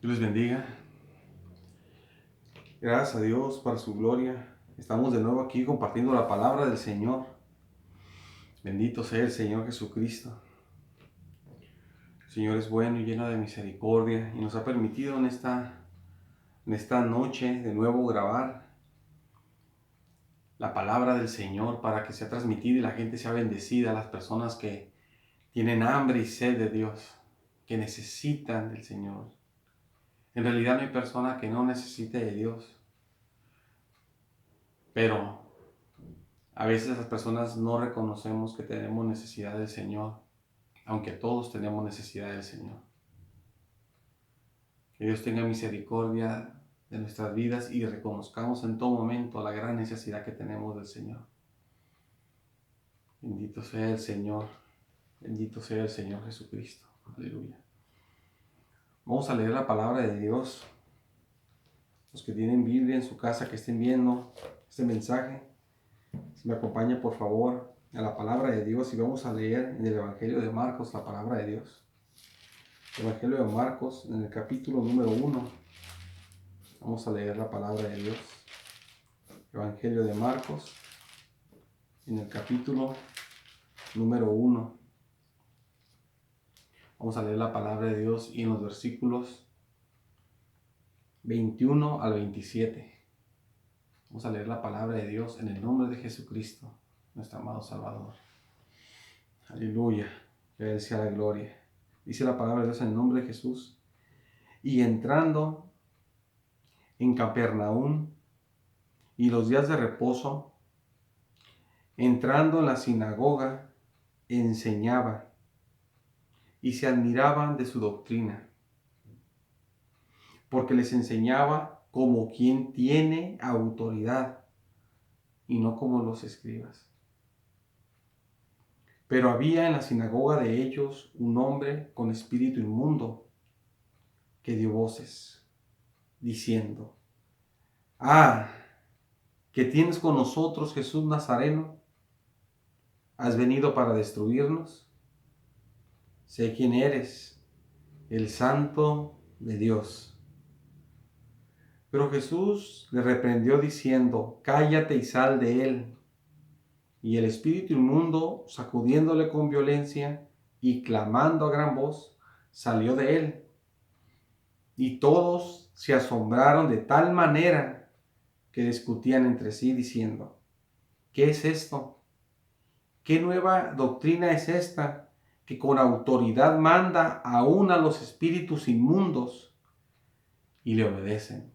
Dios les bendiga. Gracias a Dios para su gloria. Estamos de nuevo aquí compartiendo la palabra del Señor. Bendito sea el Señor Jesucristo. El Señor es bueno y lleno de misericordia y nos ha permitido en esta noche de nuevo grabar la palabra del Señor para que sea transmitida y la gente sea bendecida, las personas que tienen hambre y sed de Dios, que necesitan del Señor. En realidad no hay persona que no necesite de Dios, pero a veces las personas no reconocemos que tenemos necesidad del Señor, aunque todos tenemos necesidad del Señor. Que Dios tenga misericordia de nuestras vidas y reconozcamos en todo momento la gran necesidad que tenemos del Señor. Bendito sea el Señor, bendito sea el Señor Jesucristo. Aleluya. Vamos a leer la palabra de Dios. Los que tienen Biblia en su casa, que estén viendo este mensaje, si me acompaña por favor a la palabra de Dios y vamos a leer en el Evangelio de Marcos la palabra de Dios. Evangelio de Marcos, en el capítulo número 1. Vamos a leer la palabra de Dios. Evangelio de Marcos, en el capítulo número 1. Vamos a leer la palabra de Dios y en los versículos 21 al 27. Vamos a leer la palabra de Dios en el nombre de Jesucristo, nuestro amado Salvador. Aleluya, que Él sea la gloria. Dice la palabra de Dios en el nombre de Jesús. Y entrando en Capernaum y los días de reposo, entrando en la sinagoga, enseñaba, y se admiraban de su doctrina, porque les enseñaba como quien tiene autoridad, y no como los escribas. Pero había en la sinagoga de ellos un hombre con espíritu inmundo, que dio voces, diciendo: ¿qué tienes con nosotros, Jesús Nazareno? ¿Has venido para destruirnos? Sé quién eres, el Santo de Dios. Pero Jesús le reprendió diciendo: cállate y sal de él. Y el espíritu inmundo, sacudiéndole con violencia y clamando a gran voz, salió de él. Y todos se asombraron de tal manera que discutían entre sí diciendo: ¿qué es esto? ¿Qué nueva doctrina es esta que con autoridad manda aún a los espíritus inmundos y le obedecen?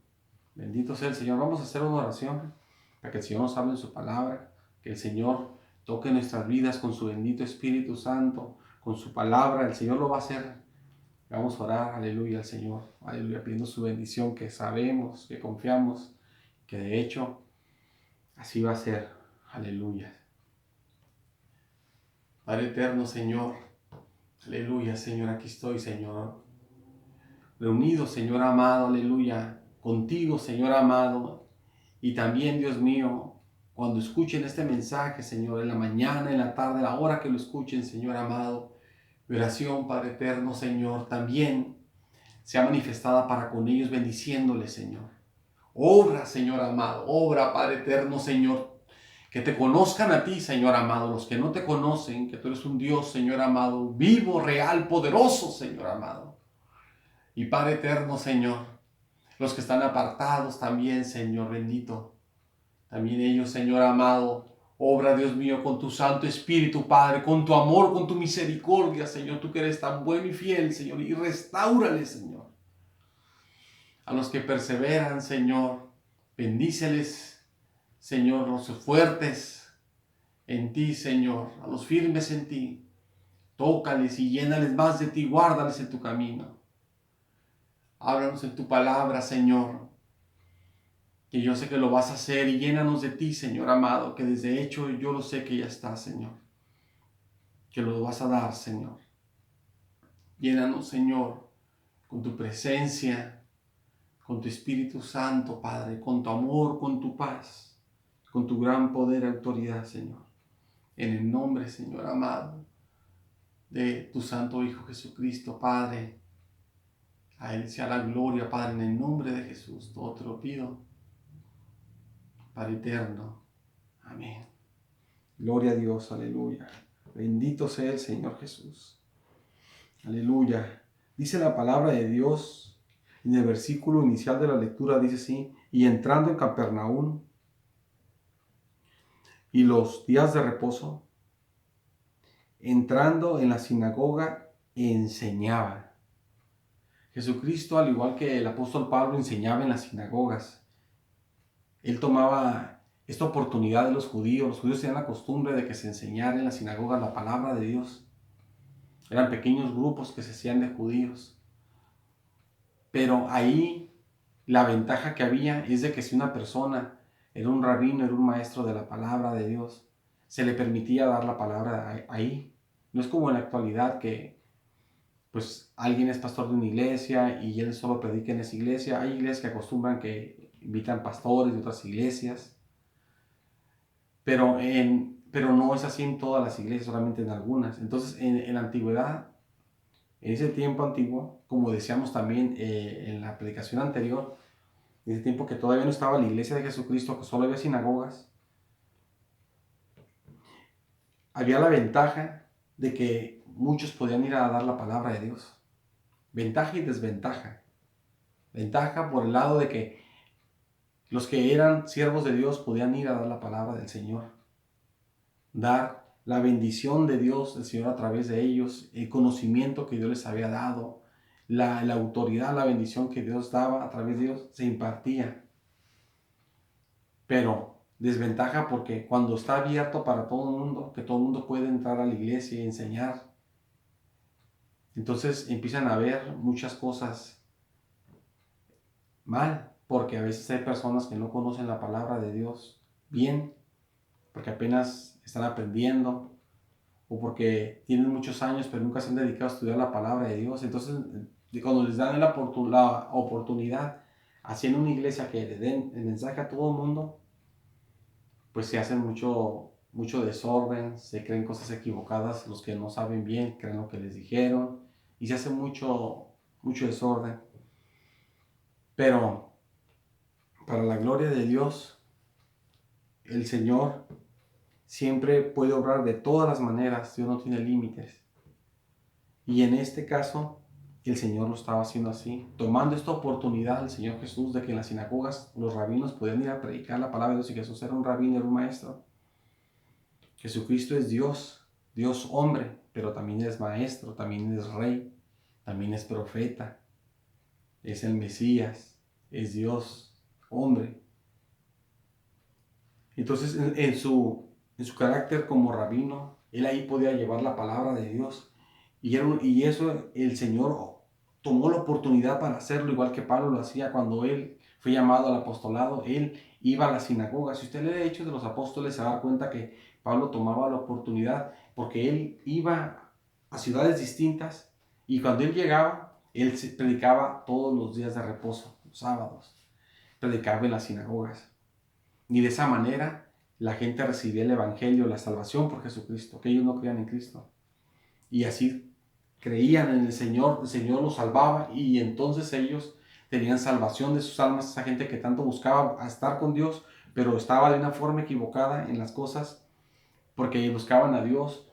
Bendito sea el Señor. Vamos a hacer una oración para que el Señor nos hable en su palabra, que el Señor toque nuestras vidas con su bendito Espíritu Santo, con su palabra. El Señor lo va a hacer. Vamos a orar, aleluya, al Señor, aleluya, pidiendo su bendición, que sabemos, que confiamos, que de hecho así va a ser, aleluya. Padre eterno, Señor, aleluya, Señor, aquí estoy, Señor, reunido, Señor amado, aleluya, contigo, Señor amado, y también, Dios mío, cuando escuchen este mensaje, Señor, en la mañana, en la tarde, a la hora que lo escuchen, Señor amado, mi oración, Padre eterno, Señor, también sea manifestada para con ellos, bendiciéndoles, Señor. Obra, Señor amado, obra, Padre eterno, Señor, que te conozcan a ti, Señor amado, los que no te conocen, que tú eres un Dios, Señor amado, vivo, real, poderoso, Señor amado. Y Padre eterno, Señor, los que están apartados también, Señor bendito, también ellos, Señor amado, obra, Dios mío, con tu Santo Espíritu, Padre, con tu amor, con tu misericordia, Señor, tú que eres tan bueno y fiel, Señor, y restáurales, Señor. A los que perseveran, Señor, bendíceles, Señor, los fuertes en ti, Señor, a los firmes en ti, tócales y llénales más de ti, guárdales en tu camino. Háblanos en tu palabra, Señor, que yo sé que lo vas a hacer, y llénanos de ti, Señor amado, que desde hecho yo lo sé que ya está, Señor, que lo vas a dar, Señor. Llénanos, Señor, con tu presencia, con tu Espíritu Santo, Padre, con tu amor, con tu paz, con tu gran poder y autoridad, Señor. En el nombre, Señor amado, de tu Santo Hijo Jesucristo, Padre. A Él sea la gloria, Padre, en el nombre de Jesús. Todo te lo pido, Padre eterno. Amén. Gloria a Dios, aleluya. Bendito sea el Señor Jesús. Aleluya. Dice la palabra de Dios en el versículo inicial de la lectura, dice así: y entrando en Capernaum y los días de reposo, entrando en la sinagoga, enseñaba. Jesucristo, al igual que el apóstol Pablo, enseñaba en las sinagogas. Él tomaba esta oportunidad de los judíos. Los judíos tenían la costumbre de que se enseñara en las sinagogas la palabra de Dios. Eran pequeños grupos que se hacían de judíos. Pero ahí la ventaja que había es de que si una persona era un rabino, era un maestro de la palabra de Dios, se le permitía dar la palabra ahí. No es como en la actualidad que pues alguien es pastor de una iglesia y él solo predica en esa iglesia. Hay iglesias que acostumbran que invitan pastores de otras iglesias, pero no es así en todas las iglesias, solamente en algunas. Entonces, en la antigüedad, en ese tiempo antiguo, como decíamos también en la predicación anterior, en ese tiempo que todavía no estaba la iglesia de Jesucristo, que solo había sinagogas, había la ventaja de que muchos podían ir a dar la palabra de Dios. Ventaja y desventaja. Ventaja por el lado de que los que eran siervos de Dios podían ir a dar la palabra del Señor, dar la bendición de Dios, del Señor a través de ellos, el conocimiento que Dios les había dado, la autoridad, la bendición que Dios daba a través de Dios, se impartía. Pero desventaja porque cuando está abierto para todo el mundo, que todo el mundo puede entrar a la iglesia y enseñar, entonces empiezan a ver muchas cosas mal, porque a veces hay personas que no conocen la palabra de Dios bien, porque apenas están aprendiendo, o porque tienen muchos años pero nunca se han dedicado a estudiar la palabra de Dios. Entonces, cuando les dan la oportunidad, haciendo una iglesia que le den el mensaje a todo el mundo, pues se hace mucho desorden, se creen cosas equivocadas, los que no saben bien creen lo que les dijeron, y se hace mucho desorden. Pero para la gloria de Dios, el Señor siempre puede obrar de todas las maneras. Dios no tiene límites. Y en este caso, el Señor lo estaba haciendo así, tomando esta oportunidad el Señor Jesús de que en las sinagogas los rabinos podían ir a predicar la palabra de Dios, y Jesús era un rabino, era un maestro. Jesucristo es Dios, Dios hombre, pero también es maestro, también es rey, también es profeta, es el Mesías, es Dios hombre. Entonces, en su carácter como rabino, él ahí podía llevar la palabra de Dios. Y eso el Señor tomó la oportunidad para hacerlo, igual que Pablo lo hacía cuando él fue llamado al apostolado. Él iba a la sinagoga. Si usted lee Hechos de los Apóstoles, se va a dar cuenta que Pablo tomaba la oportunidad porque él iba a ciudades distintas, y cuando él llegaba, él predicaba todos los días de reposo, los sábados. Predicaba en las sinagogas. Y de esa manera la gente recibía el evangelio, la salvación por Jesucristo, que ellos no creían en Cristo. Y así creían en el Señor los salvaba, y entonces ellos tenían salvación de sus almas. Esa gente que tanto buscaba estar con Dios, pero estaba de una forma equivocada en las cosas, porque buscaban a Dios,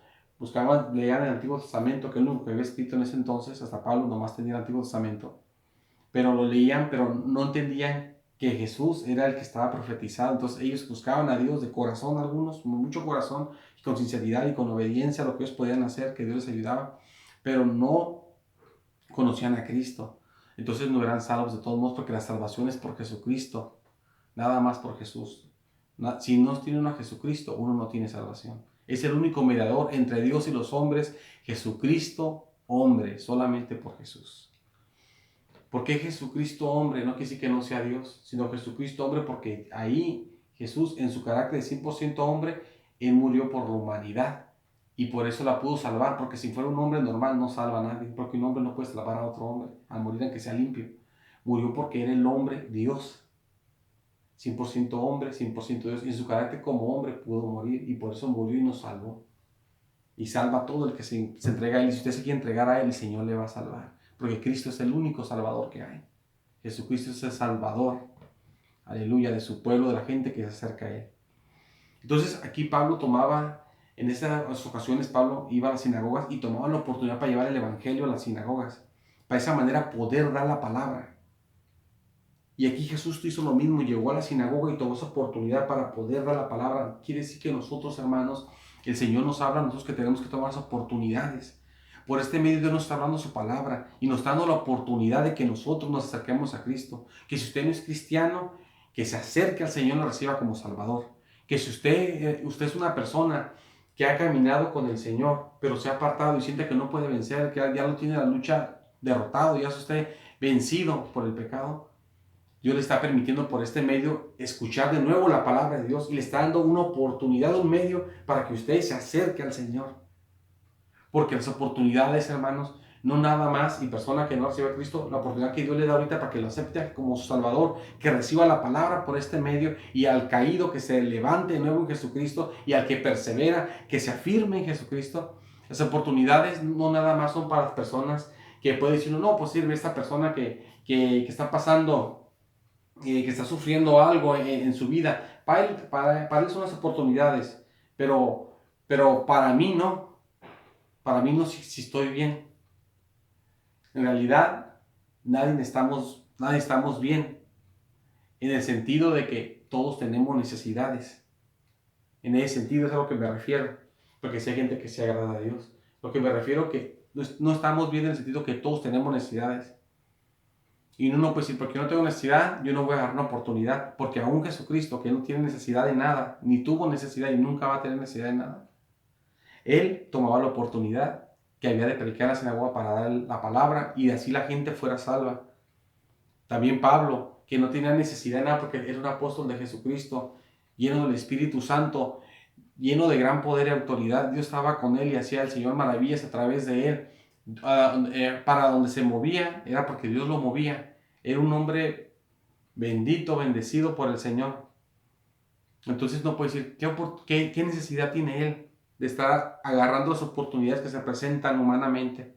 leían el Antiguo Testamento, que es lo que había escrito en ese entonces. Hasta Pablo nomás tenía el Antiguo Testamento, pero lo leían, pero no entendían que Jesús era el que estaba profetizado. Entonces ellos buscaban a Dios de corazón, algunos, con mucho corazón, y con sinceridad y con obediencia a lo que ellos podían hacer, que Dios les ayudaba, pero no conocían a Cristo. Entonces no eran salvos de todos modos, porque la salvación es por Jesucristo, nada más por Jesús. Si no tiene a Jesucristo, uno no tiene salvación. Es el único mediador entre Dios y los hombres, Jesucristo hombre, solamente por Jesús. ¿Por qué Jesucristo hombre? No quiere decir que no sea Dios, sino Jesucristo hombre porque ahí Jesús, en su carácter de 100% hombre, Él murió por la humanidad, y por eso la pudo salvar, porque si fuera un hombre normal no salva a nadie, porque un hombre no puede salvar a otro hombre al morir, aunque sea limpio. Murió porque era el hombre Dios, 100% hombre, 100% Dios, y en su carácter como hombre pudo morir, y por eso murió y nos salvó. Y salva a todo el que se entrega a Él. Y si usted se quiere entregar a Él, el Señor le va a salvar, porque Cristo es el único Salvador que hay. Jesucristo es el Salvador, aleluya, de su pueblo, de la gente que se acerca a Él. Entonces aquí Pablo tomaba, en estas ocasiones Pablo iba a las sinagogas y tomaba la oportunidad para llevar el evangelio a las sinagogas, para de esa manera poder dar la palabra. Y aquí Jesús hizo lo mismo, llegó a la sinagoga y tomó esa oportunidad para poder dar la palabra. Quiere decir que nosotros, hermanos, el Señor nos habla, nosotros que tenemos que tomar esas oportunidades. Por este medio Dios nos está hablando su palabra y nos está dando la oportunidad de que nosotros nos acerquemos a Cristo. Que si usted no es cristiano, que se acerque al Señor y lo reciba como Salvador. Que si usted es una persona que ha caminado con el Señor, pero se ha apartado y siente que no puede vencer, que ya lo tiene la lucha derrotado, ya es usted vencido por el pecado, Dios le está permitiendo por este medio escuchar de nuevo la palabra de Dios y le está dando una oportunidad, un medio para que usted se acerque al Señor. Porque las oportunidades, hermanos, no nada más, y persona que no recibe a Cristo, la oportunidad que Dios le da ahorita para que lo acepte como su Salvador, que reciba la palabra por este medio, y al caído que se levante de nuevo en Jesucristo, y al que persevera, que se afirme en Jesucristo. Las oportunidades no nada más son para las personas que puede decir, no, pues sirve esta persona que está pasando, que está sufriendo algo en su vida. Para él son las oportunidades, pero para mí no. Para mí no, si estoy bien. En realidad, nadie estamos bien, en el sentido de que todos tenemos necesidades. En ese sentido es a lo que me refiero, porque si hay gente que se agrada a Dios. Lo que me refiero que no estamos bien en el sentido que todos tenemos necesidades. Y uno puede decir, porque no tengo necesidad, yo no voy a dar una oportunidad. Porque aún Jesucristo, que no tiene necesidad de nada, ni tuvo necesidad y nunca va a tener necesidad de nada, Él tomaba la oportunidad que había de predicar en la sinagoga para dar la palabra y así la gente fuera salva. También Pablo, que no tenía necesidad de nada porque era un apóstol de Jesucristo, lleno del Espíritu Santo, lleno de gran poder y autoridad. Dios estaba con él y hacía el Señor maravillas a través de él. Para donde se movía era porque Dios lo movía. Era un hombre bendito, bendecido por el Señor. Entonces no puede decir, ¿qué necesidad tiene él de estar agarrando las oportunidades que se presentan humanamente?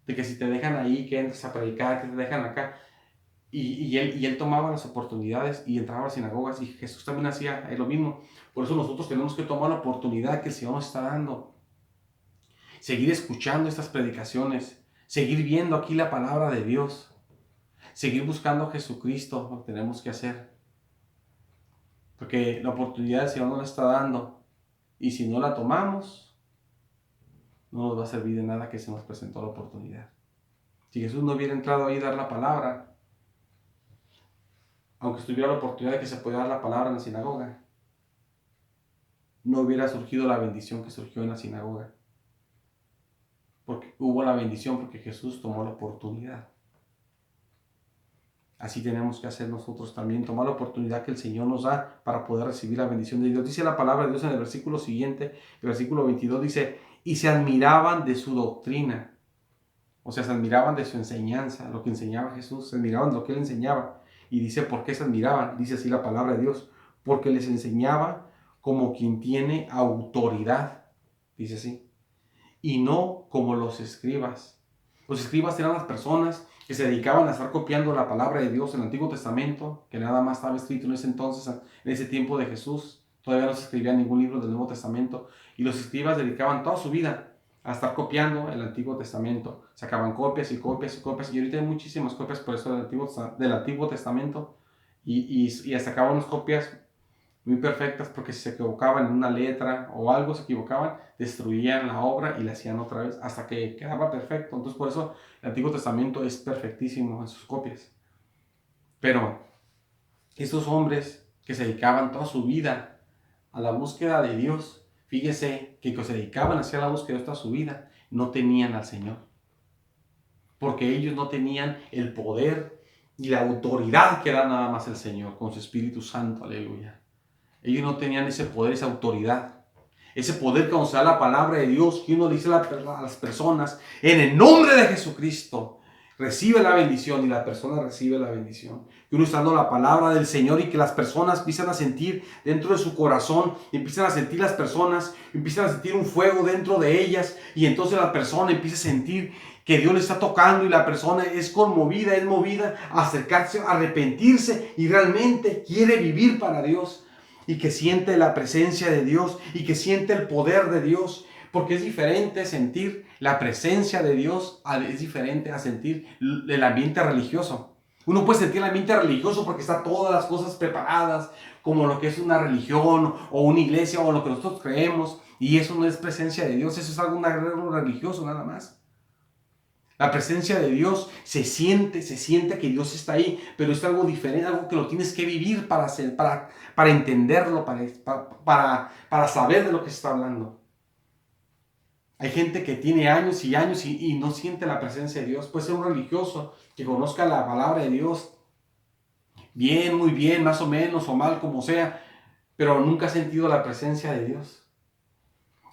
De que si te dejan ahí, que entres a predicar, que te dejan acá. Y él tomaba las oportunidades y entraba a las sinagogas, y Jesús también hacía lo mismo. Por eso nosotros tenemos que tomar la oportunidad que el Señor nos está dando. Seguir escuchando estas predicaciones, seguir viendo aquí la palabra de Dios, seguir buscando a Jesucristo, lo que tenemos que hacer. Porque la oportunidad el Señor nos la está dando, y si no la tomamos, no nos va a servir de nada que se nos presentó la oportunidad. Si Jesús no hubiera entrado ahí a dar la palabra, aunque estuviera la oportunidad de que se pudiera dar la palabra en la sinagoga, no hubiera surgido la bendición que surgió en la sinagoga. Porque hubo la bendición porque Jesús tomó la oportunidad. Así tenemos que hacer nosotros también, tomar la oportunidad que el Señor nos da para poder recibir la bendición de Dios. Dice la palabra de Dios en el versículo siguiente, el versículo 22 dice, y se admiraban de su doctrina. O sea, se admiraban de su enseñanza, lo que enseñaba Jesús, se admiraban de lo que Él enseñaba. Y dice, ¿por qué se admiraban? Dice así la palabra de Dios, porque les enseñaba como quien tiene autoridad, dice así, y no como los escribas. Los escribas eran las personas que se dedicaban a estar copiando la palabra de Dios en el Antiguo Testamento, que nada más estaba escrito en ese entonces, en ese tiempo de Jesús. Todavía no se escribía ningún libro del Nuevo Testamento. Y los escribas dedicaban toda su vida a estar copiando el Antiguo Testamento. Sacaban copias y copias y copias. Y ahorita hay muchísimas copias por eso del Antiguo Testamento. Y sacaban unas copias muy perfectas, porque si se equivocaban en una letra o algo, se equivocaban, destruían la obra y la hacían otra vez hasta que quedaba perfecto. Entonces por eso el Antiguo Testamento es perfectísimo en sus copias. Pero estos hombres que se dedicaban toda su vida a la búsqueda de Dios, fíjese que se dedicaban hacia la búsqueda de toda su vida, no tenían al Señor. Porque ellos no tenían el poder y la autoridad que da nada más el Señor con su Espíritu Santo, aleluya. Ellos no tenían ese poder, esa autoridad. Ese poder que cuando se da la palabra de Dios, que uno dice a las personas, en el nombre de Jesucristo, recibe la bendición y la persona recibe la bendición. Que uno está dando la palabra del Señor y que las personas empiezan a sentir dentro de su corazón, empiezan a sentir las personas, empiezan a sentir un fuego dentro de ellas y entonces la persona empieza a sentir que Dios le está tocando y la persona es conmovida, es movida a acercarse, a arrepentirse y realmente quiere vivir para Dios y que siente la presencia de Dios y que siente el poder de Dios. Porque es diferente sentir la presencia de Dios, es diferente a sentir el ambiente religioso. Uno puede sentir el ambiente religioso porque está todas las cosas preparadas, como lo que es una religión o una iglesia o lo que nosotros creemos, y eso no es presencia de Dios, eso es algo religioso nada más. La presencia de Dios se siente que Dios está ahí, pero es algo diferente, algo que lo tienes que vivir para entenderlo, para saber de lo que se está hablando. Hay gente que tiene años y años y no siente la presencia de Dios. Puede ser un religioso que conozca la palabra de Dios bien, muy bien, más o menos, o mal, como sea, pero nunca ha sentido la presencia de Dios.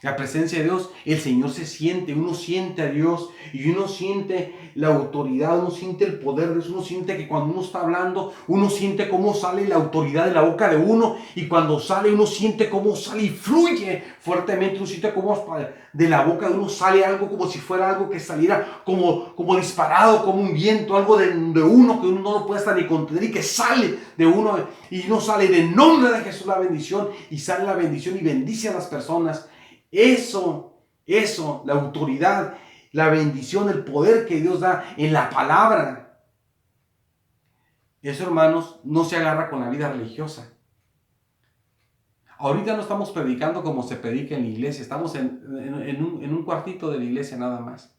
La presencia de Dios, el Señor se siente, uno siente a Dios y uno siente la autoridad, uno siente el poder de Dios, uno siente que cuando uno está hablando, uno siente cómo sale la autoridad de la boca de uno y cuando sale uno siente cómo sale y fluye fuertemente, uno siente cómo de la boca de uno sale algo como si fuera algo que saliera como disparado, como un viento, algo de uno que uno no lo puede hasta ni contener y que sale de uno y no sale de nombre de Jesús la bendición y sale la bendición y bendice a las personas. Eso, la autoridad, la bendición, el poder que Dios da en la palabra. Eso, hermanos, no se agarra con la vida religiosa. Ahorita no estamos predicando como se predica en la iglesia, estamos en un cuartito de la iglesia nada más.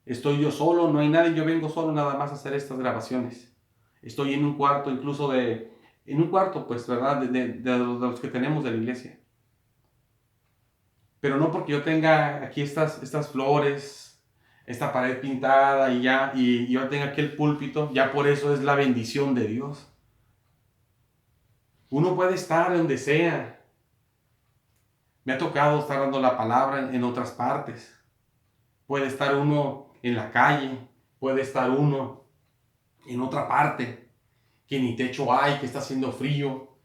Estoy yo solo, no hay nadie, yo vengo solo nada más a hacer estas grabaciones. Estoy en un cuarto, incluso en un cuarto, pues, ¿verdad? De los que tenemos de la iglesia. Pero no porque yo tenga aquí estas flores, esta pared pintada y yo tenga aquí el púlpito, ya por eso es la bendición de Dios. Uno puede estar donde sea. Me ha tocado estar dando la palabra en otras partes. Puede estar uno en la calle, puede estar uno en otra parte, que ni techo hay, que está haciendo frío,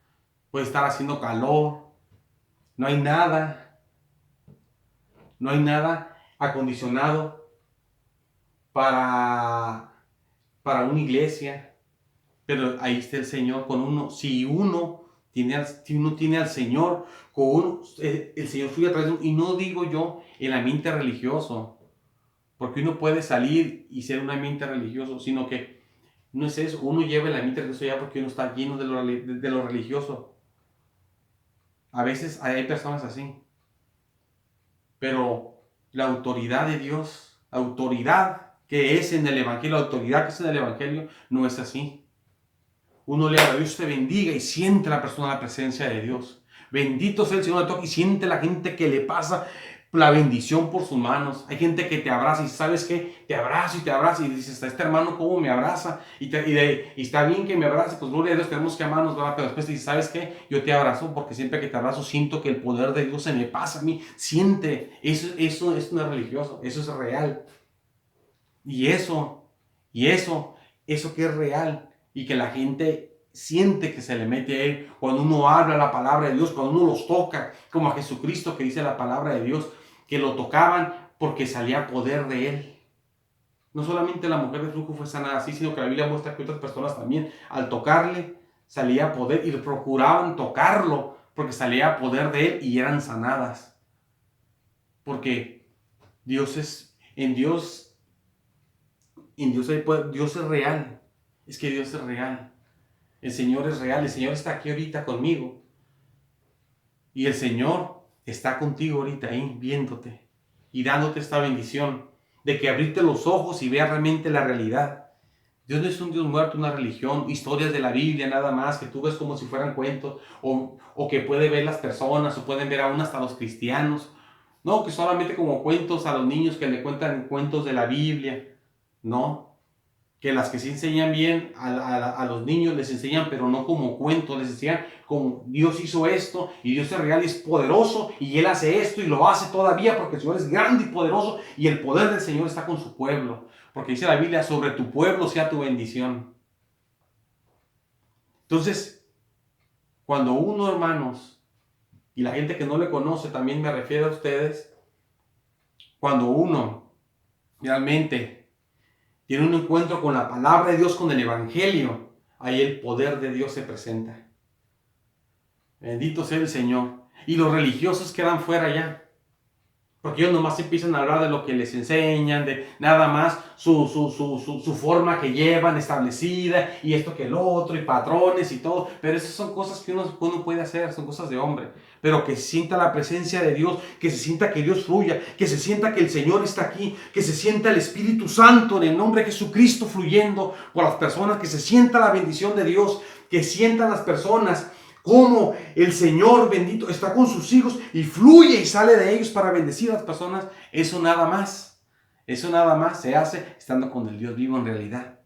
puede estar haciendo calor, no hay nada acondicionado para una iglesia, pero ahí está el Señor con uno. Si uno tiene al Señor con uno, el Señor fluye a través de uno, y no digo yo el ambiente religioso, porque uno puede salir y ser un ambiente religioso, sino que no es eso, uno lleva el ambiente religioso ya porque uno está lleno de lo religioso. A veces hay personas así. Pero la autoridad de Dios, autoridad que es en el Evangelio, la autoridad que es en el Evangelio, no es así. Uno le habla, Dios te bendiga y siente la persona la presencia de Dios. Bendito sea el Señor, y siente la gente que le pasa la bendición por sus manos. Hay gente que te abraza y ¿sabes qué? Te abraza y dices, este hermano cómo me abraza y está bien que me abrace, pues gloria a Dios, tenemos que amarnos, ¿verdad? Pero después dices, ¿sabes qué? Yo te abrazo porque siempre que te abrazo siento que el poder de Dios se me pasa a mí. Siente, eso no es religioso, eso es real. Y eso que es real y que la gente siente que se le mete a él cuando uno habla la palabra de Dios, cuando uno los toca, como a Jesucristo que dice la palabra de Dios, que lo tocaban porque salía poder de él. No solamente la mujer de flujo fue sanada así, sino que la Biblia muestra que otras personas también, al tocarle, salía poder y procuraban tocarlo porque salía poder de él y eran sanadas. Porque Dios es real. Es que Dios es real. El Señor es real. El Señor está aquí ahorita conmigo. Y el Señor está contigo ahorita ahí, viéndote y dándote esta bendición de que abrirte los ojos y veas realmente la realidad. Dios no es un Dios muerto, una religión, historias de la Biblia nada más, que tú ves como si fueran cuentos, o que puede ver las personas, o pueden ver aún hasta los cristianos. No, que solamente como cuentos a los niños que le cuentan cuentos de la Biblia. No, que las que se enseñan bien a los niños les enseñan, pero no como cuentos, les enseñan como Dios hizo esto, y Dios es real y es poderoso, y Él hace esto y lo hace todavía porque el Señor es grande y poderoso, y el poder del Señor está con su pueblo. Porque dice la Biblia, sobre tu pueblo sea tu bendición. Entonces, cuando uno, hermanos, y la gente que no le conoce, también me refiero a ustedes, cuando uno realmente tiene un encuentro con la palabra de Dios, con el Evangelio, ahí el poder de Dios se presenta. Bendito sea el Señor. Y los religiosos quedan fuera ya. Porque ellos nomás empiezan a hablar de lo que les enseñan, de nada más su forma que llevan establecida, y esto que el otro, y patrones y todo. Pero esas son cosas que uno puede hacer, son cosas de hombre. Pero que se sienta la presencia de Dios, que se sienta que Dios fluya, que se sienta que el Señor está aquí, que se sienta el Espíritu Santo en el nombre de Jesucristo fluyendo por las personas, que se sienta la bendición de Dios, que sientan las personas cómo el Señor bendito está con sus hijos y fluye y sale de ellos para bendecir a las personas. Eso nada más se hace estando con el Dios vivo en realidad.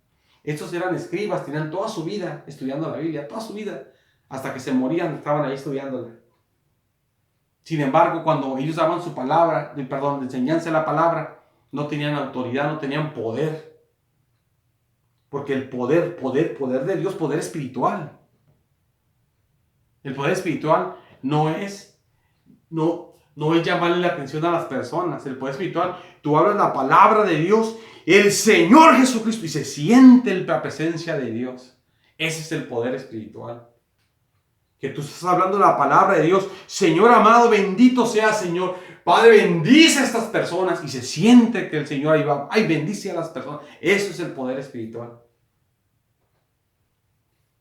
Estos eran escribas, tenían toda su vida estudiando la Biblia, toda su vida, hasta que se morían, estaban ahí estudiándola. Sin embargo, cuando ellos daban su palabra, enseñanza de la palabra, no tenían autoridad, no tenían poder. Porque el poder de Dios, poder espiritual. El poder espiritual no es llamarle la atención a las personas. El poder espiritual, tú hablas la palabra de Dios, el Señor Jesucristo, y se siente la presencia de Dios. Ese es el poder espiritual. Que tú estás hablando la palabra de Dios. Señor amado, bendito sea Señor. Padre, bendice a estas personas. Y se siente que el Señor ahí va. Ay, bendice a las personas. Eso es el poder espiritual.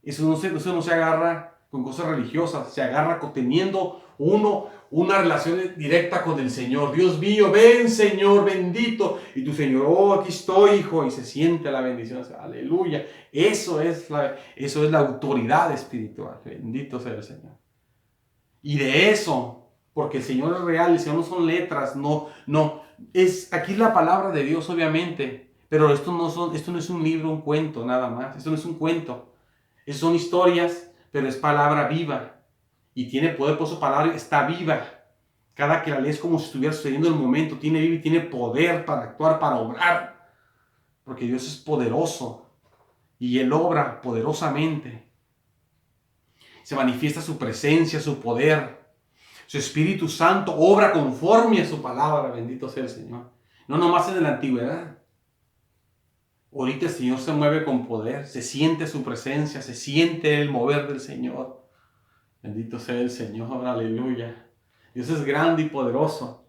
Eso no se agarra con cosas religiosas, se agarra teniendo una relación directa con el Señor. Dios mío, ven Señor bendito. Y tu Señor, oh, aquí estoy, hijo. Y se siente la bendición. Aleluya. Eso es la autoridad espiritual. Bendito sea el Señor. Y de eso, porque el Señor es real, el Señor no son letras, aquí es la palabra de Dios, obviamente. Pero esto no es un libro, un cuento, nada más. Esto no es un cuento. Esas son historias, pero es palabra viva. Y tiene poder, por su palabra está viva. Cada que la lees como si estuviera sucediendo en el momento, tiene vida y tiene poder para actuar, para obrar. Porque Dios es poderoso. Y Él obra poderosamente. Se manifiesta su presencia, su poder. Su Espíritu Santo obra conforme a su palabra. Bendito sea el Señor. No nomás en la antigüedad. Ahorita el Señor se mueve con poder, se siente su presencia, se siente el mover del Señor. Bendito sea el Señor, aleluya. Dios es grande y poderoso.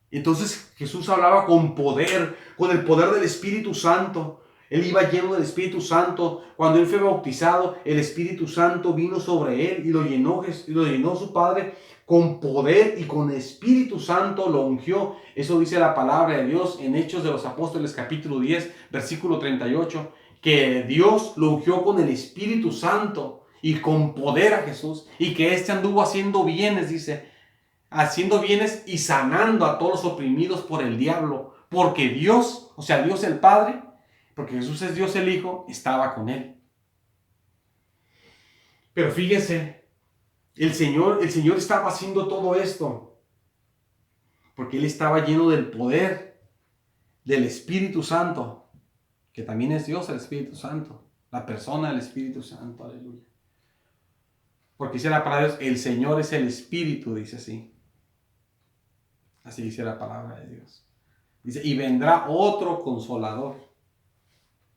Entonces Jesús hablaba con poder, con el poder del Espíritu Santo. Él iba lleno del Espíritu Santo. Cuando Él fue bautizado, el Espíritu Santo vino sobre Él y lo llenó su Padre con poder, y con Espíritu Santo lo ungió. Eso dice la palabra de Dios en Hechos de los Apóstoles capítulo 10, versículo 38, que Dios lo ungió con el Espíritu Santo y con poder a Jesús, y que éste anduvo haciendo bienes, dice, haciendo bienes y sanando a todos los oprimidos por el diablo, porque Dios, o sea, Dios el Padre, porque Jesús es Dios el Hijo, estaba con él. Pero fíjense, el Señor estaba haciendo todo esto porque Él estaba lleno del poder del Espíritu Santo, que también es Dios el Espíritu Santo, la persona del Espíritu Santo, aleluya. Porque dice la palabra de Dios, el Señor es el Espíritu, dice así. Así dice la palabra de Dios. Dice, y vendrá otro consolador.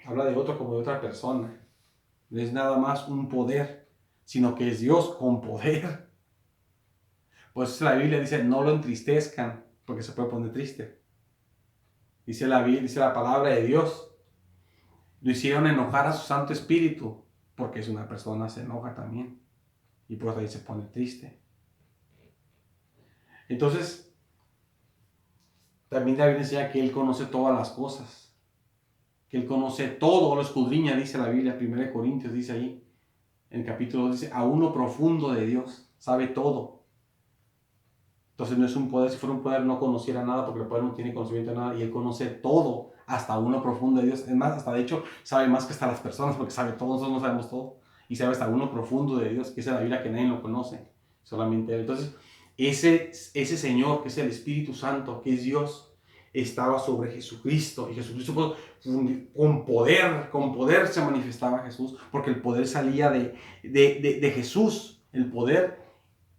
Habla de otro como de otra persona. No es nada más un poder, sino que es Dios con poder. Pues la Biblia dice, no lo entristezcan, porque se puede poner triste. Dice la palabra de Dios, lo hicieron enojar a su Santo Espíritu, porque es una persona, se enoja también. Y por ahí se pone triste. Entonces, también la Biblia enseña que Él conoce todas las cosas. Que Él conoce todo, lo escudriña, dice la Biblia, 1 Corintios dice ahí. En el capítulo 2 dice, a uno profundo de Dios, sabe todo. Entonces no es un poder, si fuera un poder no conociera nada, porque el poder no tiene conocimiento de nada, y Él conoce todo, hasta uno profundo de Dios. Es más, hasta de hecho sabe más que hasta las personas, porque sabe todo, nosotros no sabemos todo. Y sabe hasta uno profundo de Dios, que es la Biblia que nadie lo conoce, solamente Él. Entonces, ese Señor, que es el Espíritu Santo, que es Dios, estaba sobre Jesucristo. Y Jesucristo con poder se manifestaba Jesús, porque el poder salía de Jesús, el poder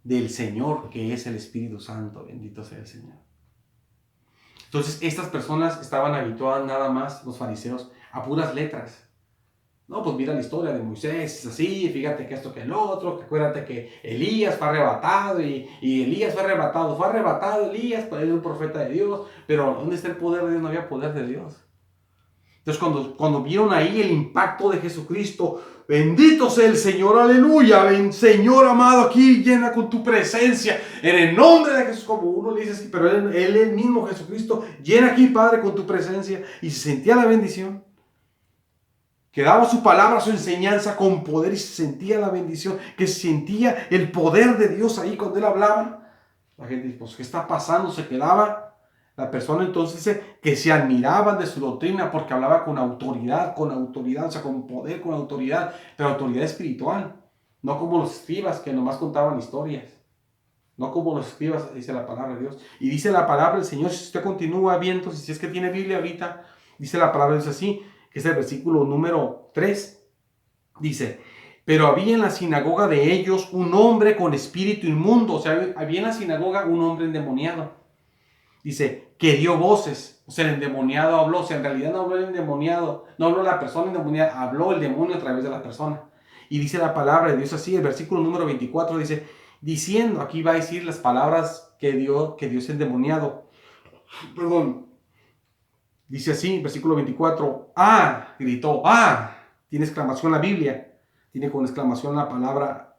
del Señor, que es el Espíritu Santo. Bendito sea el Señor. Entonces estas personas estaban habituadas nada más, los fariseos, a puras letras. No, pues mira la historia de Moisés, es así, fíjate que esto que el otro, que acuérdate que Elías fue arrebatado y Elías fue arrebatado Elías, pues era un profeta de Dios, pero ¿dónde está el poder de Dios? No había poder de Dios. Entonces cuando vieron ahí el impacto de Jesucristo, bendito sea el Señor, aleluya, ven, Señor amado, aquí llena con tu presencia, en el nombre de Jesús, como uno le dice, pero él el mismo Jesucristo, llena aquí, Padre, con tu presencia, y se sentía la bendición, que daba su palabra, su enseñanza con poder, y se sentía la bendición, que se sentía el poder de Dios ahí cuando él hablaba. La gente dice, pues, ¿qué está pasando? Se quedaba la persona entonces que se admiraban de su doctrina porque hablaba con autoridad, o sea, con poder, con autoridad, pero autoridad espiritual, no como los escribas que nomás contaban historias, no como los escribas, dice la palabra de Dios. Y dice la palabra del Señor, si usted continúa viendo, si es que tiene Biblia ahorita, dice la palabra de Dios así, que es el versículo número 3, dice, pero había en la sinagoga de ellos un hombre con espíritu inmundo, o sea, había en la sinagoga un hombre endemoniado. Dice, que dio voces, o sea, el endemoniado habló, o sea, en realidad no habló el endemoniado, no habló la persona endemoniada, habló el demonio a través de la persona. Y dice la palabra de Dios así, el versículo número 24 dice, diciendo, aquí va a decir las palabras que dio endemoniado. Perdón. Dice así, versículo 24, gritó, tiene exclamación la Biblia, tiene con exclamación la palabra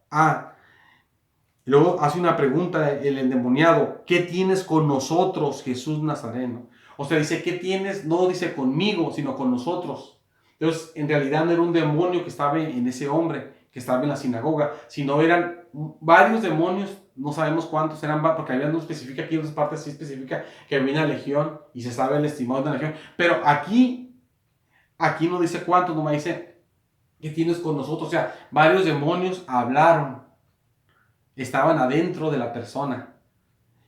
Y luego hace una pregunta el endemoniado, ¿qué tienes con nosotros, Jesús Nazareno? O sea, dice, ¿qué tienes? No dice conmigo, sino con nosotros. Entonces, en realidad no era un demonio que estaba en ese hombre, que estaba en la sinagoga, sino eran varios demonios, no sabemos cuántos eran, porque había no especifica aquí, en otras partes sí especifica que había una legión, y se sabe el estimado de una legión, pero aquí no dice cuántos, nomás dice, ¿qué tienes con nosotros? O sea, varios demonios hablaron. Estaban adentro de la persona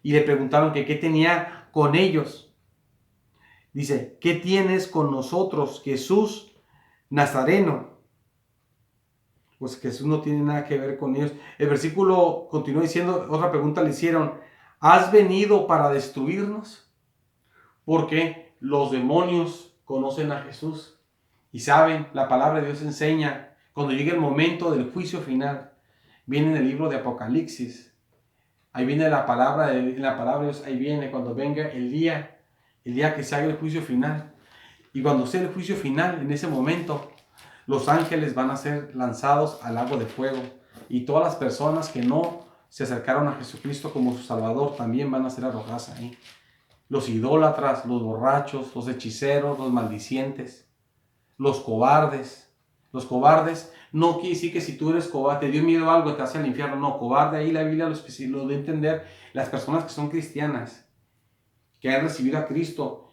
y le preguntaron que qué tenía con ellos. Dice, ¿qué tienes con nosotros, Jesús Nazareno? Pues Jesús no tiene nada que ver con ellos. El versículo continúa diciendo, otra pregunta le hicieron, ¿has venido para destruirnos? Porque los demonios conocen a Jesús y saben, la palabra de Dios enseña, cuando llegue el momento del juicio final, viene en el libro de Apocalipsis. Ahí viene la palabra de Dios, ahí viene cuando venga el día que se haga el juicio final. Y cuando sea el juicio final, en ese momento, los ángeles van a ser lanzados al lago de fuego. Y todas las personas que no se acercaron a Jesucristo como su Salvador también van a ser arrojadas ahí. Los idólatras, los borrachos, los hechiceros, los maldicientes, los cobardes. Los cobardes no quiere decir que si tú eres cobarde, te dio miedo a algo, te hace al infierno. No, cobarde ahí la Biblia lo de entender las personas que son cristianas, que han recibido a Cristo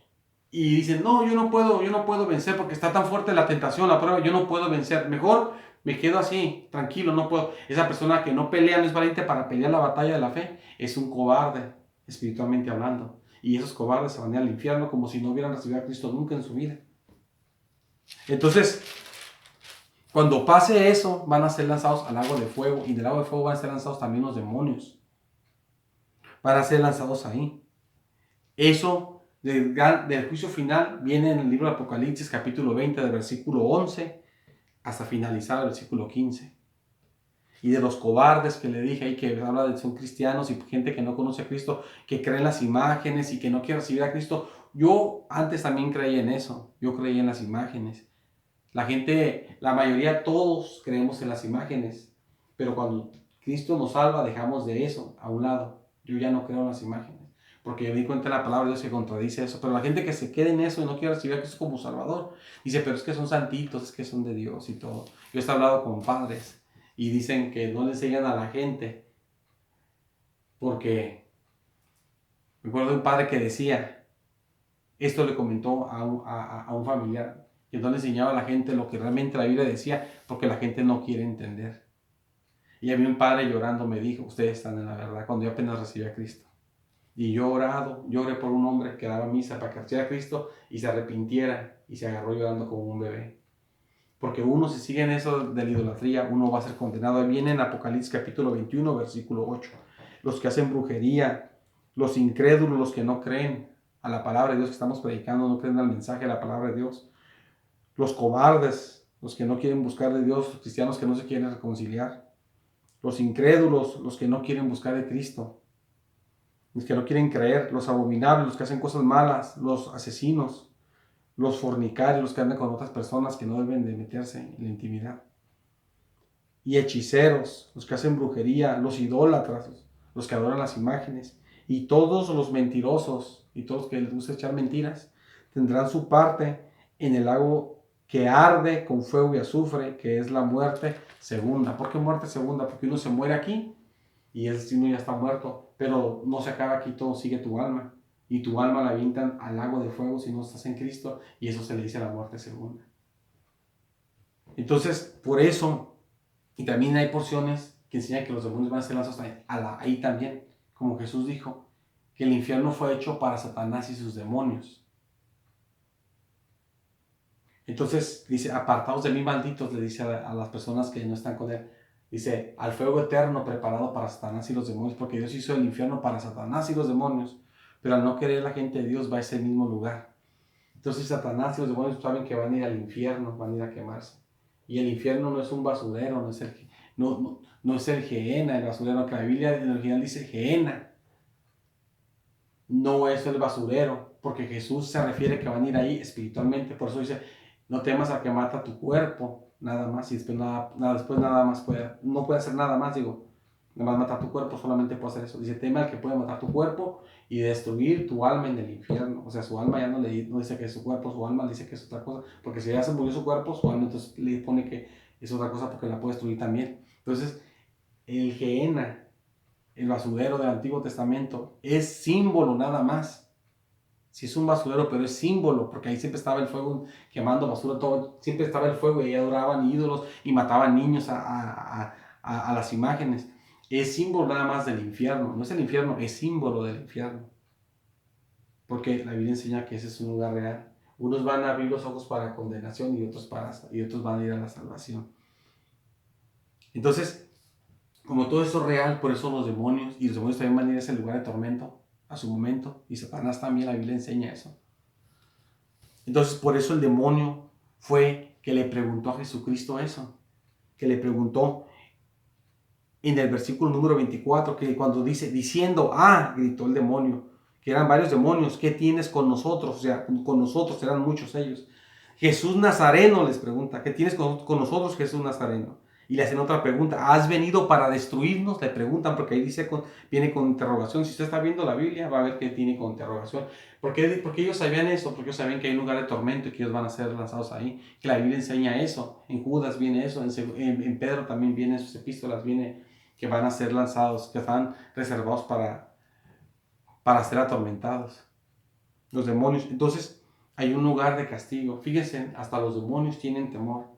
y dicen, no, yo no puedo vencer porque está tan fuerte la tentación, la prueba, yo no puedo vencer. Mejor me quedo así, tranquilo, no puedo. Esa persona que no pelea, no es valiente para pelear la batalla de la fe, es un cobarde, espiritualmente hablando. Y esos cobardes se van al infierno como si no hubieran recibido a Cristo nunca en su vida. Entonces, cuando pase eso, van a ser lanzados al lago de fuego. Y del lago de fuego van a ser lanzados también los demonios. Van a ser lanzados ahí. Eso del juicio final viene en el libro de Apocalipsis, capítulo 20, del versículo 11 hasta finalizar el versículo 15. Y de los cobardes que le dije ahí, que habla de son cristianos y gente que no conoce a Cristo, que cree en las imágenes y que no quiere recibir a Cristo. Yo antes también creía en eso. Yo creía en las imágenes. La gente, la mayoría, todos creemos en las imágenes, pero cuando Cristo nos salva, dejamos de eso a un lado. Yo ya no creo en las imágenes, porque yo me di cuenta de la palabra de Dios que contradice eso. Pero la gente que se queda en eso y no quiere recibir a Cristo como Salvador, dice, pero es que son santitos, es que son de Dios y todo. Yo he hablado con padres y dicen que no le enseñan a la gente, porque me acuerdo de un padre que decía, esto le comentó a un familiar, que no le enseñaba a la gente lo que realmente la Biblia decía, porque la gente no quiere entender. Y a mí un padre llorando me dijo, ustedes están en la verdad, cuando yo apenas recibí a Cristo. Y yo oré por un hombre que daba misa para que recibiera a Cristo y se arrepintiera y se agarró llorando como un bebé. Porque uno, si sigue en eso de la idolatría, uno va a ser condenado. Ahí viene en Apocalipsis capítulo 21, versículo 8. Los que hacen brujería, los incrédulos, los que no creen a la palabra de Dios que estamos predicando, no creen al mensaje de la palabra de Dios. Los cobardes, los que no quieren buscar de Dios, los cristianos que no se quieren reconciliar. Los incrédulos, los que no quieren buscar de Cristo. Los que no quieren creer, los abominables, los que hacen cosas malas, los asesinos, los fornicarios, los que andan con otras personas que no deben de meterse en la intimidad. Y hechiceros, los que hacen brujería, los idólatras, los que adoran las imágenes, y todos los mentirosos y todos los que les gusta echar mentiras, tendrán su parte en el lago que arde con fuego y azufre, que es la muerte segunda. ¿Por qué muerte segunda? Porque uno se muere aquí y el destino ya está muerto, pero no se acaba aquí, todo sigue tu alma. Y tu alma la avientan al lago de fuego si no estás en Cristo, y eso se le dice la muerte segunda. Entonces, por eso, y también hay porciones que enseñan que los demonios van a ser lanzados ahí también, como Jesús dijo, que el infierno fue hecho para Satanás y sus demonios. Entonces, dice, apartados de mí, malditos, le dice a las personas que no están con él. Dice, al fuego eterno preparado para Satanás y los demonios, porque Dios hizo el infierno para Satanás y los demonios, pero al no querer la gente de Dios va a ese mismo lugar. Entonces Satanás y los demonios saben que van a ir al infierno, van a ir a quemarse. Y el infierno no es un basurero, no es el Gehenna, el basurero, que la Biblia en el original dice Gehenna. No es el basurero, porque Jesús se refiere que van a ir ahí espiritualmente. Por eso dice, no temas a que mata tu cuerpo, nada más, y después nada más no puede hacer nada más, digo, nada más matar tu cuerpo, solamente puede hacer eso. Dice, tema al que puede matar tu cuerpo y destruir tu alma en el infierno. O sea, su alma ya no dice que es su cuerpo, su alma le dice que es otra cosa, porque si ya se murió su cuerpo, su alma entonces le pone que es otra cosa porque la puede destruir también. Entonces, el Gehenna, el basurero del Antiguo Testamento, es símbolo nada más. Si es un basurero, pero es símbolo, porque ahí siempre estaba el fuego quemando basura, todo, siempre estaba el fuego y ahí adoraban ídolos y mataban niños a las imágenes. Es símbolo nada más del infierno, no es el infierno, es símbolo del infierno. Porque la Biblia enseña que ese es un lugar real. Unos van a abrir los ojos para condenación y otros van a ir a la salvación. Entonces, como todo eso es real, por eso los demonios también van a ir a ese lugar de tormento a su momento, y Satanás también, la Biblia enseña eso. Entonces, por eso el demonio fue que le preguntó a Jesucristo eso, que le preguntó en el versículo número 24, que cuando dice, diciendo, gritó el demonio, que eran varios demonios, ¿qué tienes con nosotros? O sea, con nosotros eran muchos ellos. Jesús Nazareno les pregunta, ¿qué tienes con nosotros, Jesús Nazareno? Y le hacen otra pregunta, ¿has venido para destruirnos? Le preguntan, porque ahí dice, viene con interrogación. Si usted está viendo la Biblia, va a ver que tiene con interrogación. Porque ellos sabían eso, porque ellos sabían que hay un lugar de tormento y que ellos van a ser lanzados ahí. Que la Biblia enseña eso, en Judas viene eso, en Pedro también viene, en sus epístolas viene que van a ser lanzados, que están reservados para ser atormentados. Los demonios. Entonces, hay un lugar de castigo. Fíjense, hasta los demonios tienen temor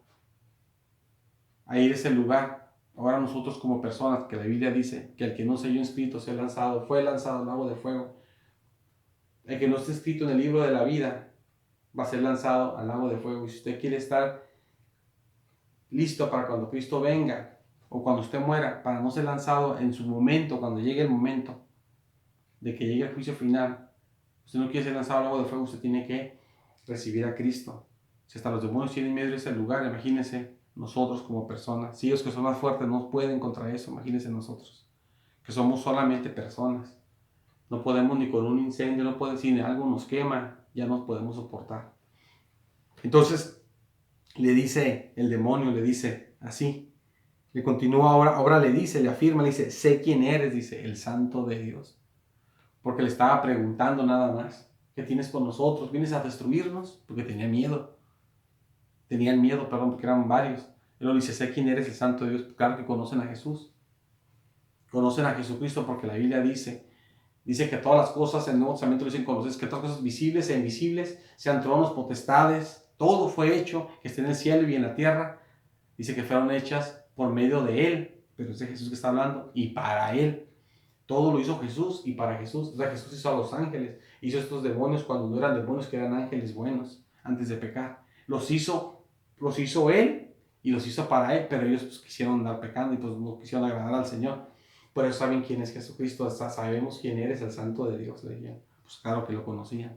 a ir a ese lugar. Ahora nosotros como personas, que la Biblia dice que el que no se haya inscrito fue lanzado al lago de fuego. El que no esté escrito en el libro de la vida va a ser lanzado al lago de fuego. Y si usted quiere estar listo para cuando Cristo venga, o cuando usted muera, para no ser lanzado en su momento, cuando llegue el momento de que llegue el juicio final, usted no quiere ser lanzado al lago de fuego, usted tiene que recibir a Cristo. Si hasta los demonios tienen miedo de ese lugar, imagínense nosotros como personas. Si ellos que son más fuertes no pueden contra eso, imagínense nosotros, que somos solamente personas. No podemos ni con un incendio, no podemos, si algo nos quema, ya no podemos soportar. Entonces, le dice el demonio, le dice así, le continúa ahora le dice, le afirma, le dice, sé quién eres, dice, el Santo de Dios. Porque le estaba preguntando nada más, ¿qué tienes con nosotros? ¿Vienes a destruirnos? Porque tenían miedo, porque eran varios. Él le dice, sé quién eres, el Santo de Dios. Claro que conocen a Jesús, conocen a Jesucristo, porque la Biblia dice que todas las cosas en el Nuevo Testamento dicen conocer, que todas las cosas visibles e invisibles, sean tronos, potestades, todo fue hecho, que esté en el cielo y en la tierra. Dice que fueron hechas por medio de Él, pero es de Jesús que está hablando, y para Él. Todo lo hizo Jesús y para Jesús. O sea, Jesús hizo a los ángeles, hizo estos demonios cuando no eran demonios, que eran ángeles buenos, antes de pecar. Los hizo Él y los hizo para Él, pero ellos pues, quisieron andar pecando y pues no quisieron agradar al Señor. Por eso saben quién es Jesucristo, sabemos quién eres, el Santo de Dios, le dijeron. Pues claro que lo conocían,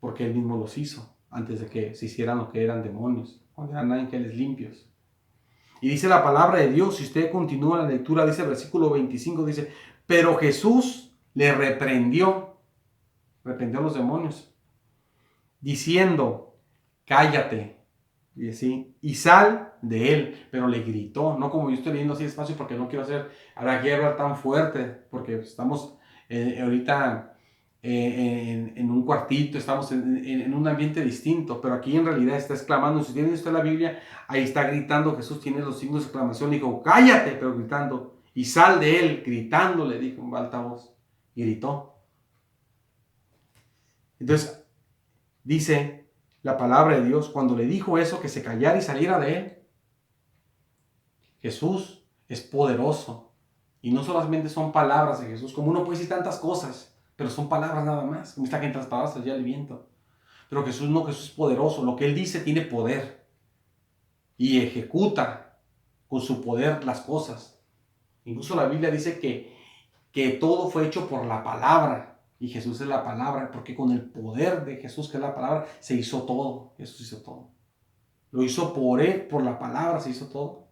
porque Él mismo los hizo, antes de que se hicieran lo que eran demonios, cuando eran ángeles limpios. Y dice la palabra de Dios, si usted continúa la lectura, dice el versículo 25, dice, pero Jesús le reprendió a los demonios, diciendo, cállate, y así, y sal de él. Pero le gritó, no como yo estoy leyendo así despacio porque no quiero aquí hablar tan fuerte, porque estamos ahorita en un cuartito, estamos en un ambiente distinto, pero aquí en realidad está exclamando. Si tiene usted la Biblia, ahí está gritando. Jesús tiene los signos de exclamación, dijo, cállate, pero gritando, y sal de él, gritando, le dijo en alta voz, y gritó. Entonces, dice la palabra de Dios, cuando le dijo eso, que se callara y saliera de él. Jesús es poderoso, y no solamente son palabras de Jesús, como uno puede decir tantas cosas, pero son palabras nada más, como está que entre las palabras allá el viento. Pero Jesús no, Jesús es poderoso, lo que Él dice tiene poder, y ejecuta con su poder las cosas. Incluso la Biblia dice que todo fue hecho por la palabra, y Jesús es la palabra, porque con el poder de Jesús, que es la palabra, se hizo todo. Jesús hizo todo. Lo hizo por Él, por la palabra se hizo todo.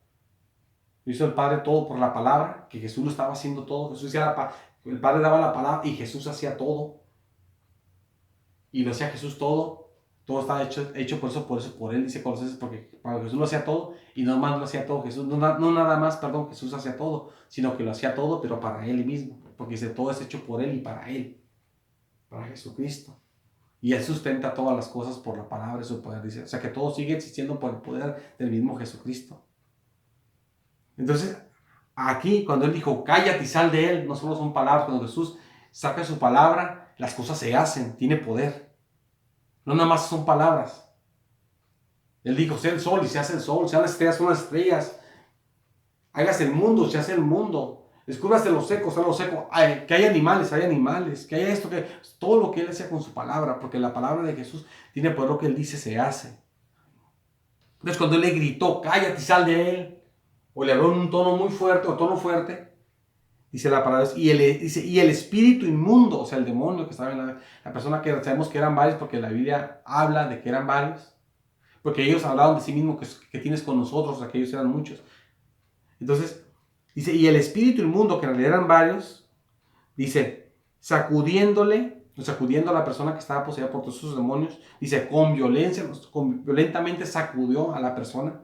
Lo hizo el Padre todo por la palabra, que Jesús lo estaba haciendo todo. Jesús hacía el Padre daba la palabra y Jesús hacía todo. Y lo hacía Jesús todo. Todo estaba hecho por Él, dice Colosenses, porque para Jesús lo hacía todo y no más lo hacía todo Jesús. No nada más, Jesús hacía todo, sino que lo hacía todo, pero para Él mismo. Porque dice, todo es hecho por Él y para Él, para Jesucristo. Y Él sustenta todas las cosas por la palabra de su poder, dice. O sea que todo sigue existiendo por el poder del mismo Jesucristo. Entonces, aquí cuando Él dijo, cállate y sal de él, no solo son palabras. Cuando Jesús saca su palabra, las cosas se hacen, tiene poder. No nada más son palabras. Él dijo, sea el sol y se hace el sol, sean las estrellas, son las estrellas. Hágase el mundo, se hace el mundo. Descúbrase lo seco, sea lo seco. Que hay animales, hay animales. Que haya esto, que todo lo que Él hacía con su palabra, porque la palabra de Jesús tiene poder, lo que Él dice se hace. Entonces cuando Él le gritó, cállate y sal de él, o le habló en un tono muy fuerte o tono fuerte, dice la palabra, y el espíritu inmundo, o sea, el demonio que estaba en la persona, que sabemos que eran varios, porque la Biblia habla de que eran varios, porque ellos hablaban de sí mismos, que tienes con nosotros, o sea, que ellos eran muchos. Entonces, dice, y el espíritu inmundo, que en realidad eran varios, dice, sacudiendo a la persona que estaba poseída por todos esos demonios, dice, violentamente sacudió a la persona.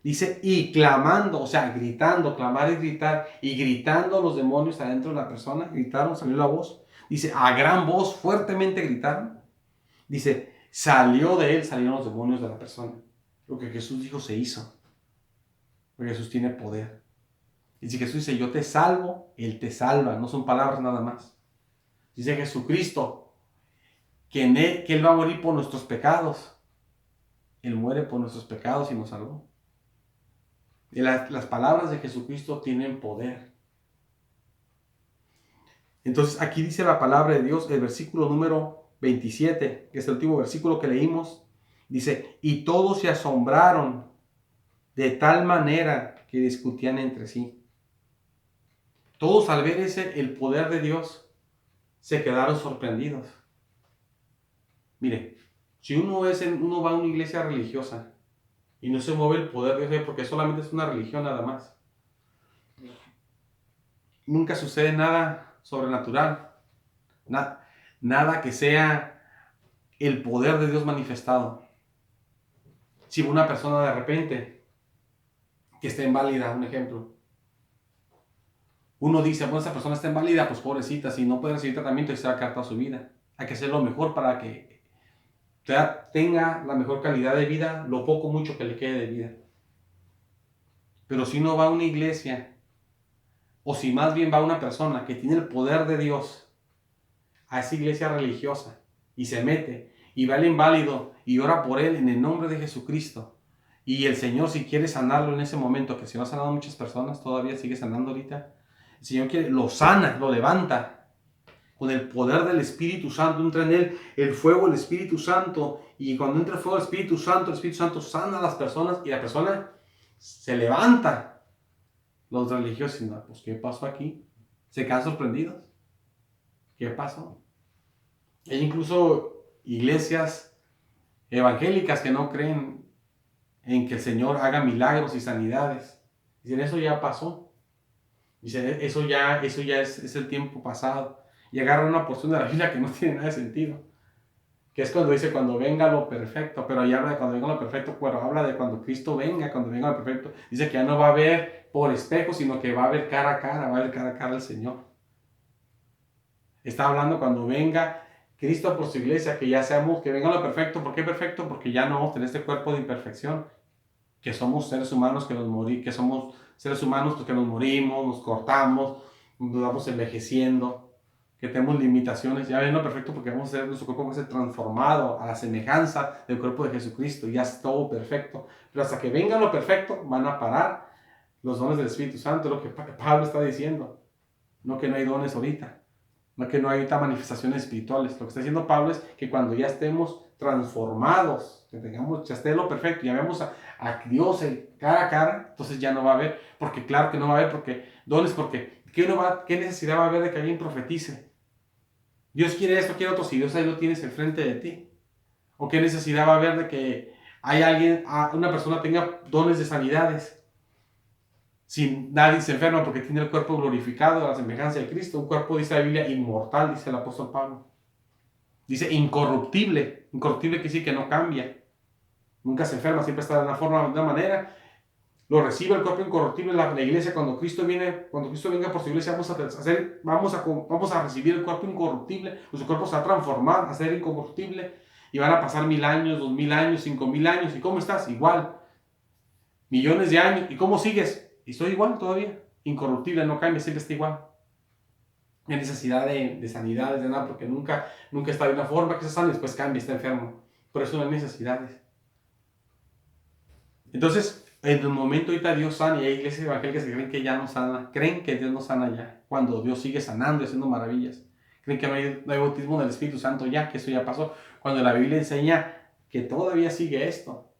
Dice, y clamando, o sea, gritando, clamar es gritar, y gritando los demonios adentro de la persona, gritaron, salió la voz. Dice, a gran voz, fuertemente gritaron. Dice, salieron los demonios de la persona. Lo que Jesús dijo se hizo. Porque Jesús tiene poder. Y si Jesús dice, yo te salvo, Él te salva, no son palabras nada más. Dice Jesucristo, que Él va a morir por nuestros pecados. Él muere por nuestros pecados y nos salvó. Y las palabras de Jesucristo tienen poder. Entonces aquí dice la palabra de Dios, el versículo número 27, que es el último versículo que leímos, dice, y todos se asombraron de tal manera que discutían entre sí. Todos al ver el poder de Dios se quedaron sorprendidos. Mire, si uno va a una iglesia religiosa y no se mueve el poder de Dios, porque solamente es una religión nada más, nunca sucede nada sobrenatural, nada que sea el poder de Dios manifestado. Si una persona de repente que está inválida, un ejemplo, uno dice, bueno, esa persona está inválida, pues pobrecita, si no puede recibir tratamiento, se va a quedar toda su vida. Hay que hacer lo mejor para que tenga la mejor calidad de vida, lo poco mucho que le quede de vida. Pero si uno va a una iglesia, o si más bien va una persona que tiene el poder de Dios a esa iglesia religiosa y se mete y va al inválido y ora por él en el nombre de Jesucristo, y el Señor, si quiere sanarlo en ese momento, que si no ha sanado a muchas personas, todavía sigue sanando ahorita, El Señor lo sana, lo levanta. Con el poder del Espíritu Santo entra en él el fuego del Espíritu Santo. Y cuando entra el fuego del Espíritu Santo sana a las personas y la persona se levanta. Los religiosos dicen, pues ¿qué pasó aquí? Se quedan sorprendidos. ¿Qué pasó? Hay incluso iglesias evangélicas que no creen en que el Señor haga milagros y sanidades. Dicen, eso ya pasó. Dicen, eso ya es el tiempo pasado. Y agarran una porción de la Biblia que no tiene nada de sentido. Que es cuando dice, cuando venga lo perfecto. Pero ahí habla de cuando venga lo perfecto, pero habla de cuando Cristo venga, cuando venga lo perfecto. Dice que ya no va a ver por espejo, sino que va a ver cara a cara, va a ver cara a cara al Señor. Está hablando cuando venga Cristo por su iglesia, que ya seamos, que venga lo perfecto. ¿Por qué perfecto? Porque ya no vamos a tener este cuerpo de imperfección. Que somos seres humanos que somos seres humanos que nos morimos, nos cortamos, nos vamos envejeciendo, que tenemos limitaciones. Ya ven lo perfecto porque vamos a ser, nuestro cuerpo va a ser transformado a la semejanza del cuerpo de Jesucristo. Ya es todo perfecto. Pero hasta que venga lo perfecto, van a parar los dones del Espíritu Santo, lo que Pablo está diciendo. No que no hay dones ahorita. No que no hay ahorita manifestaciones espirituales. Lo que está diciendo Pablo es que cuando ya estemos transformados, que tengamos, ya esté lo perfecto, ya vemos a Dios cara a cara, entonces ya no va a haber, porque claro que no va a haber, porque dones, porque ¿qué necesidad va a haber de que alguien profetice? Dios quiere esto, quiere otro, si Dios ahí lo tienes enfrente de ti. ¿O qué necesidad va a haber de que una persona tenga dones de sanidades? Si nadie se enferma porque tiene el cuerpo glorificado a la semejanza de Cristo, un cuerpo, dice la Biblia, inmortal, dice el apóstol Pablo. Dice incorruptible, incorruptible quiere decir que no cambia, nunca se enferma, siempre está de una forma, de una manera. Lo recibe el cuerpo incorruptible la iglesia. Cuando Cristo venga por su iglesia, vamos a recibir el cuerpo incorruptible. Nuestro cuerpo se va a transformar a ser incorruptible. Y van a pasar 1000 años, 2000 años, 5000 años. ¿Y cómo estás? Igual. Millones de años. ¿Y cómo sigues? Y estoy igual todavía. Incorruptible, no cambia, siempre está igual. No hay necesidad de sanidades, de nada, porque nunca está de una forma que se sana y después cambia, está enfermo. Por eso no hay necesidades. Entonces, en el momento ahorita Dios sana, y hay iglesias evangélicas que creen que ya no sana, creen que Dios no sana ya, cuando Dios sigue sanando y haciendo maravillas. Creen que no hay bautismo del Espíritu Santo ya, que eso ya pasó, cuando la Biblia enseña que todavía sigue esto.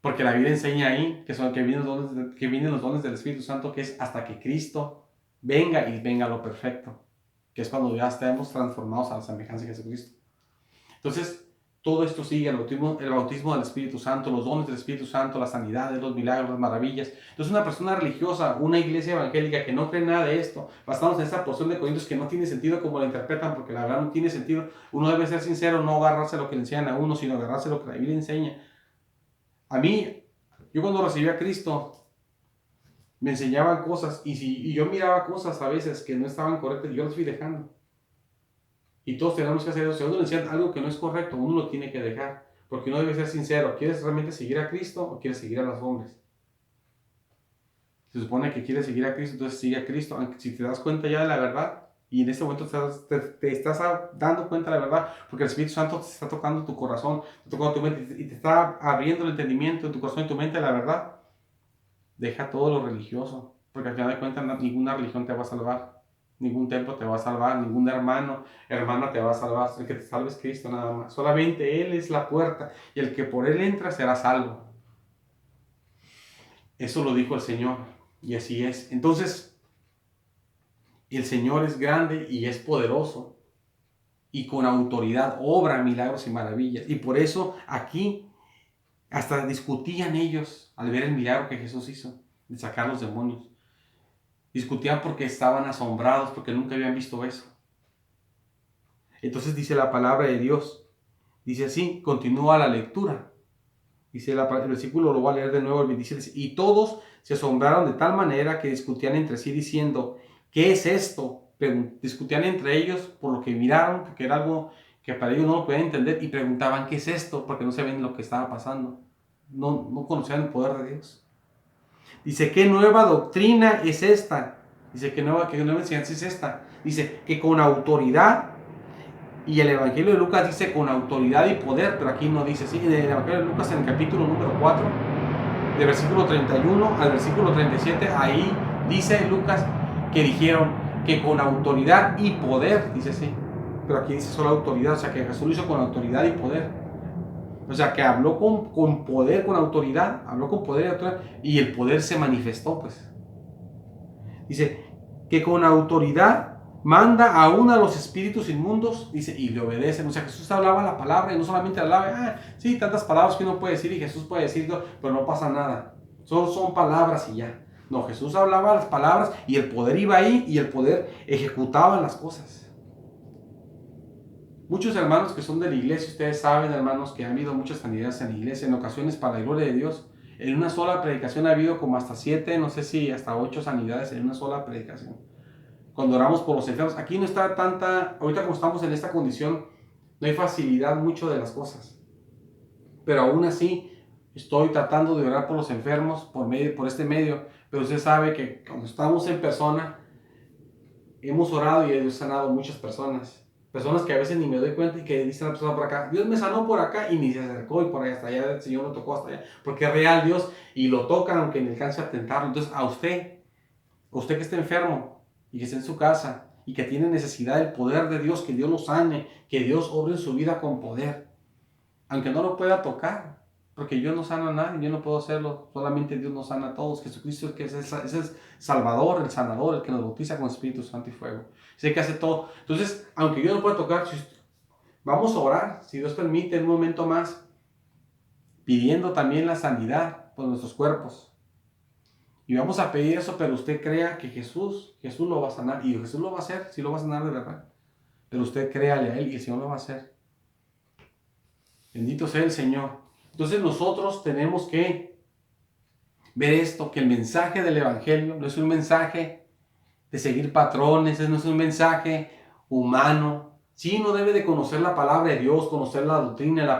Porque la Biblia enseña ahí que vienen los dones del Espíritu Santo, que es hasta que Cristo venga y venga lo perfecto, que es cuando ya estemos transformados a la semejanza de Jesucristo. Entonces, todo esto sigue, el bautismo del Espíritu Santo, los dones del Espíritu Santo, las sanidades, los milagros, las maravillas. Entonces una persona religiosa, una iglesia evangélica que no cree nada de esto, basándonos en esta porción de Corintios que no tiene sentido como la interpretan, porque la verdad no tiene sentido. Uno debe ser sincero, no agarrarse lo que le enseñan a uno, sino agarrarse lo que la Biblia enseña. A mí, yo cuando recibí a Cristo, me enseñaban cosas y yo miraba cosas a veces que no estaban correctas y yo las fui dejando. Y todos tenemos que hacer eso. Si a uno le enseñan algo que no es correcto, uno lo tiene que dejar. Porque uno debe ser sincero. ¿Quieres realmente seguir a Cristo o quieres seguir a los hombres? Se supone que quieres seguir a Cristo, entonces sigue a Cristo. Aunque si te das cuenta ya de la verdad, y en este momento te estás dando cuenta de la verdad, porque el Espíritu Santo te está tocando tu corazón, te está tocando tu mente y te está abriendo el entendimiento de tu corazón y tu mente de la verdad. Deja todo lo religioso, porque al final de cuentas ninguna religión te va a salvar. Ningún templo te va a salvar, ningún hermana te va a salvar. El que te salve es Cristo nada más. Solamente Él es la puerta y el que por Él entra será salvo. Eso lo dijo el Señor y así es. Entonces, el Señor es grande y es poderoso y con autoridad obra milagros y maravillas. Y por eso aquí hasta discutían ellos al ver el milagro que Jesús hizo de sacar los demonios. Discutían porque estaban asombrados, porque nunca habían visto eso. Entonces dice la palabra de Dios. Dice así, continúa la lectura. Dice el versículo, lo voy a leer de nuevo, el 27. Dice, y todos se asombraron de tal manera que discutían entre sí diciendo, ¿qué es esto? Discutían entre ellos por lo que miraron, porque era algo que para ellos no lo podían entender, y preguntaban, ¿qué es esto? Porque no sabían lo que estaba pasando. No conocían el poder de Dios. Dice, ¿qué nueva doctrina es esta? Dice, ¿qué nueva enseñanza es esta? Dice, que con autoridad, y el Evangelio de Lucas dice con autoridad y poder, pero aquí no dice así. En el Evangelio de Lucas, en el capítulo número 4, de versículo 31 al versículo 37, ahí Dice Lucas que dijeron que con autoridad y poder, dice así, pero aquí dice solo autoridad, o sea que Jesús lo hizo con autoridad y poder. O sea que habló con poder, con autoridad, habló con poder y autoridad, y el poder se manifestó, pues. Dice que con autoridad manda aún a los espíritus inmundos, dice, y le obedecen. O sea, Jesús hablaba la palabra y no solamente hablaba, sí, tantas palabras que uno puede decir y Jesús puede decirlo, pero no pasa nada. Solo son palabras y ya. No, Jesús hablaba las palabras y el poder iba ahí y el poder ejecutaba las cosas. Muchos hermanos que son de la iglesia, ustedes saben, hermanos, que han habido muchas sanidades en la iglesia, en ocasiones para la gloria de Dios. En una sola predicación ha habido como hasta 7, no sé si hasta 8 sanidades en una sola predicación. Cuando oramos por los enfermos, aquí no está tanta, ahorita como estamos en esta condición, no hay facilidad mucho de las cosas. Pero aún así, estoy tratando de orar por los enfermos por este medio. Pero usted sabe que cuando estamos en persona, hemos orado y Dios ha sanado muchas personas. Personas que a veces ni me doy cuenta y que dicen a la persona por acá, Dios me sanó por acá y ni se acercó y por allá hasta allá, el Señor lo tocó hasta allá. Porque es real Dios y lo tocan aunque ni alcance a tentarlo. Entonces a usted que está enfermo y que está en su casa y que tiene necesidad del poder de Dios, que Dios lo sane, que Dios obre en su vida con poder. Aunque no lo pueda tocar, porque yo no sano a nadie, yo no puedo hacerlo, solamente Dios nos sana a todos. Jesucristo es el Salvador, el sanador, el que nos bautiza con Espíritu Santo y fuego. Sé que hace todo. Entonces, aunque yo no pueda tocar, vamos a orar, si Dios permite, en un momento más, pidiendo también la sanidad por nuestros cuerpos. Y vamos a pedir eso, pero usted crea que Jesús lo va a sanar. Y Jesús lo va a hacer, sí lo va a sanar de verdad. Pero usted créale a Él y el Señor lo va a hacer. Bendito sea el Señor. Entonces nosotros tenemos que ver esto, que el mensaje del Evangelio no es un mensaje de seguir patrones, no es un mensaje humano. Sí, uno debe de conocer la palabra de Dios, conocer la doctrina, la